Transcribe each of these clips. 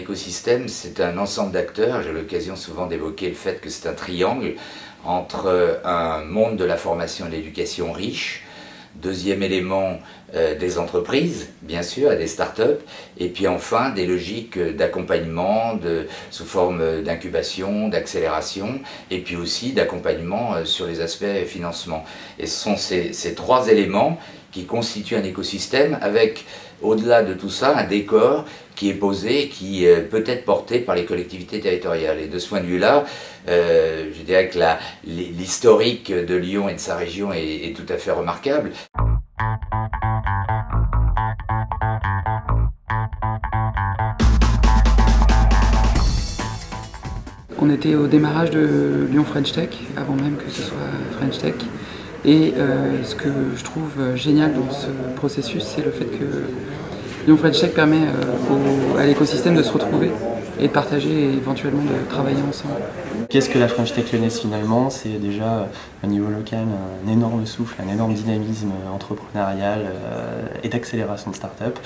écosystème, c'est un ensemble d'acteurs. J'ai l'occasion souvent d'évoquer le fait que c'est un triangle entre un monde de la formation et de l'éducation riche, deuxième élément, des entreprises, bien sûr, et des startups, et puis enfin des logiques d'accompagnement sous forme d'incubation, d'accélération, et puis aussi d'accompagnement sur les aspects financement. Et ce sont ces trois éléments qui constituent un écosystème avec, au-delà de tout ça, un décor qui est posé, qui peut être porté par les collectivités territoriales. Et de ce point de vue-là, je dirais que l'historique de Lyon et de sa région est tout à fait remarquable. On était au démarrage de Lyon French Tech, avant même que ce soit French Tech. Et ce que je trouve génial dans ce processus, c'est le fait que Lyon French Tech permet à l'écosystème de se retrouver et de partager et éventuellement de travailler ensemble. Qu'est-ce que la French Tech Lyonnaise finalement? C'est déjà à niveau local un énorme souffle, un énorme dynamisme entrepreneurial et d'accélération de start-up,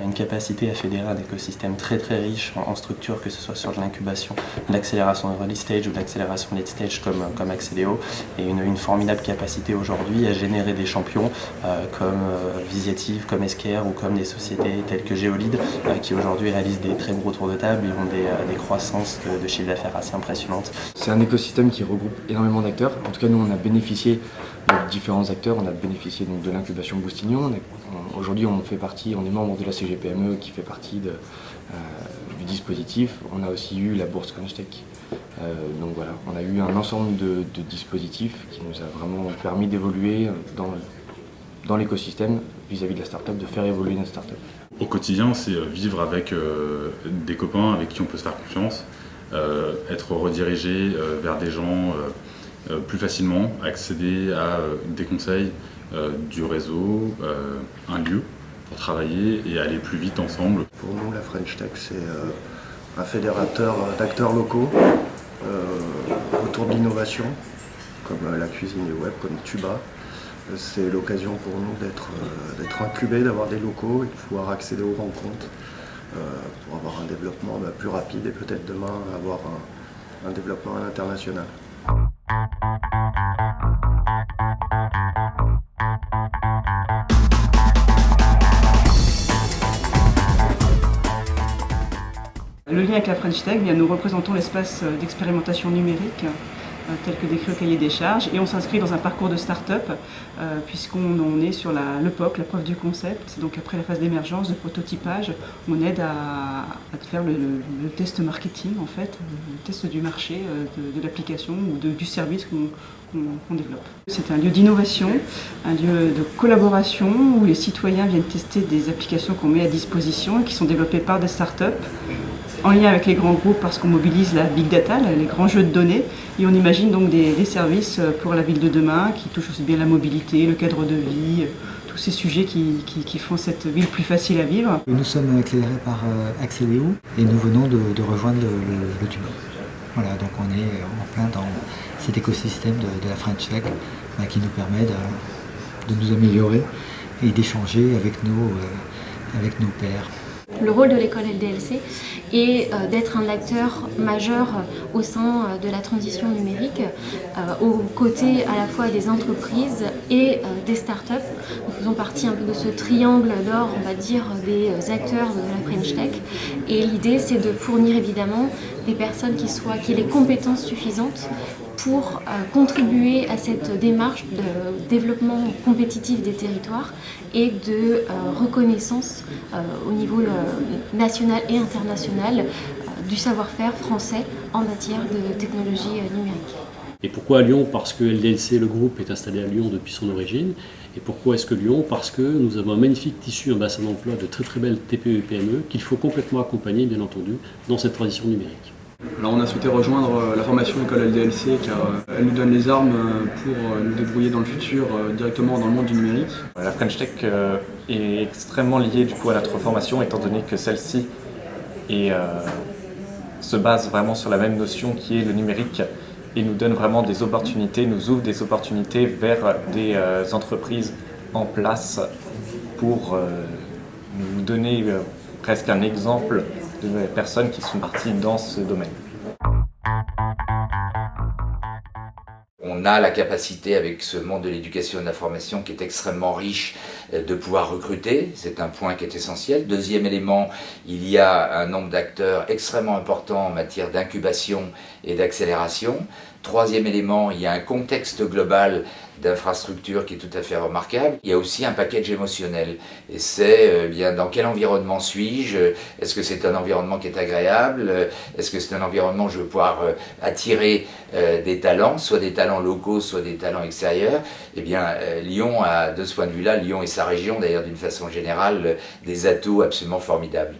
une capacité à fédérer un écosystème très très riche en structures, que ce soit sur l'incubation, l'accélération de early stage ou l'accélération late stage comme Axeléo, et une formidable capacité aujourd'hui à générer des champions comme Visiative, comme Esquerre ou comme des sociétés telles que Géolide qui aujourd'hui réalisent des très gros tours de table et ont des croissances de chiffre d'affaires assez impressionnantes. C'est un écosystème qui regroupe énormément d'acteurs. En tout cas, nous, on a bénéficié de différents acteurs. On a bénéficié donc de l'incubation Boostignon. Aujourd'hui, on est membre de la CGPME qui fait partie du dispositif. On a aussi eu la bourse French Tech. Donc voilà, on a eu un ensemble de dispositifs qui nous a vraiment permis d'évoluer dans l'écosystème vis-à-vis de la start-up, de faire évoluer notre start-up. Au quotidien, c'est vivre avec des copains avec qui on peut se faire confiance, être redirigé vers des gens plus facilement, accéder à des conseils, du réseau, un lieu pour travailler et aller plus vite ensemble. Pour nous, la French Tech, c'est un fédérateur d'acteurs locaux autour de l'innovation, comme la cuisine et web, comme Tuba. C'est l'occasion pour nous d'être incubés, d'avoir des locaux et de pouvoir accéder aux rencontres pour avoir un développement plus rapide et peut-être demain avoir un développement à l'international. Le lien avec la French Tech, nous représentons l'espace d'expérimentation numérique tel que décrit au cahier des charges, et on s'inscrit dans un parcours de start-up puisqu'on est sur le POC, la preuve du concept. Donc après la phase d'émergence, de prototypage, on aide à faire le test marketing, en fait, le test du marché, de l'application ou du service qu'on développe. C'est un lieu d'innovation, un lieu de collaboration où les citoyens viennent tester des applications qu'on met à disposition et qui sont développées par des start-up, en lien avec les grands groupes parce qu'on mobilise la big data, les grands jeux de données, et on imagine donc des services pour la ville de demain qui touchent aussi bien la mobilité, le cadre de vie, tous ces sujets qui font cette ville plus facile à vivre. Nous sommes accélérés par Axeléo et nous venons de rejoindre le Tuba. Voilà, donc on est en plein dans cet écosystème de la French Tech qui nous permet de nous améliorer et d'échanger avec nos pairs. Le rôle de l'école LDLC est d'être un acteur majeur au sein de la transition numérique, aux côtés à la fois des entreprises et des startups. Nous faisons partie un peu de ce triangle d'or, on va dire, des acteurs de la French Tech. Et l'idée, c'est de fournir évidemment des personnes qui aient les compétences suffisantes pour contribuer à cette démarche de développement compétitif des territoires et de reconnaissance au niveau national et international du savoir-faire français en matière de technologie numérique. Et pourquoi à Lyon? Parce que LDLC, le groupe, est installé à Lyon depuis son origine. Et pourquoi est-ce que Lyon? Parce que nous avons un magnifique tissu, un bassin d'emploi de très très belles TPE et PME qu'il faut complètement accompagner, bien entendu, dans cette transition numérique. Alors on a souhaité rejoindre la formation école LDLC car elle nous donne les armes pour nous débrouiller dans le futur directement dans le monde du numérique. La French Tech est extrêmement liée du coup à notre formation étant donné que celle-ci se base vraiment sur la même notion qui est le numérique et nous donne vraiment des opportunités, nous ouvre des opportunités vers des entreprises en place pour nous donner presque un exemple de personnes qui sont parties dans ce domaine. On a la capacité, avec ce monde de l'éducation et de la formation qui est extrêmement riche, de pouvoir recruter. C'est un point qui est essentiel. Deuxième élément, il y a un nombre d'acteurs extrêmement important en matière d'incubation et d'accélération. Troisième élément, il y a un contexte global d'infrastructure qui est tout à fait remarquable. Il y a aussi un package émotionnel. Et c'est bien dans quel environnement suis-je? Est-ce que c'est un environnement qui est agréable? Est-ce que c'est un environnement où je vais pouvoir attirer des talents, soit des talents locaux, soit des talents extérieurs? Eh bien, Lyon a, de ce point de vue-là, Lyon et sa région, d'ailleurs d'une façon générale, des atouts absolument formidables.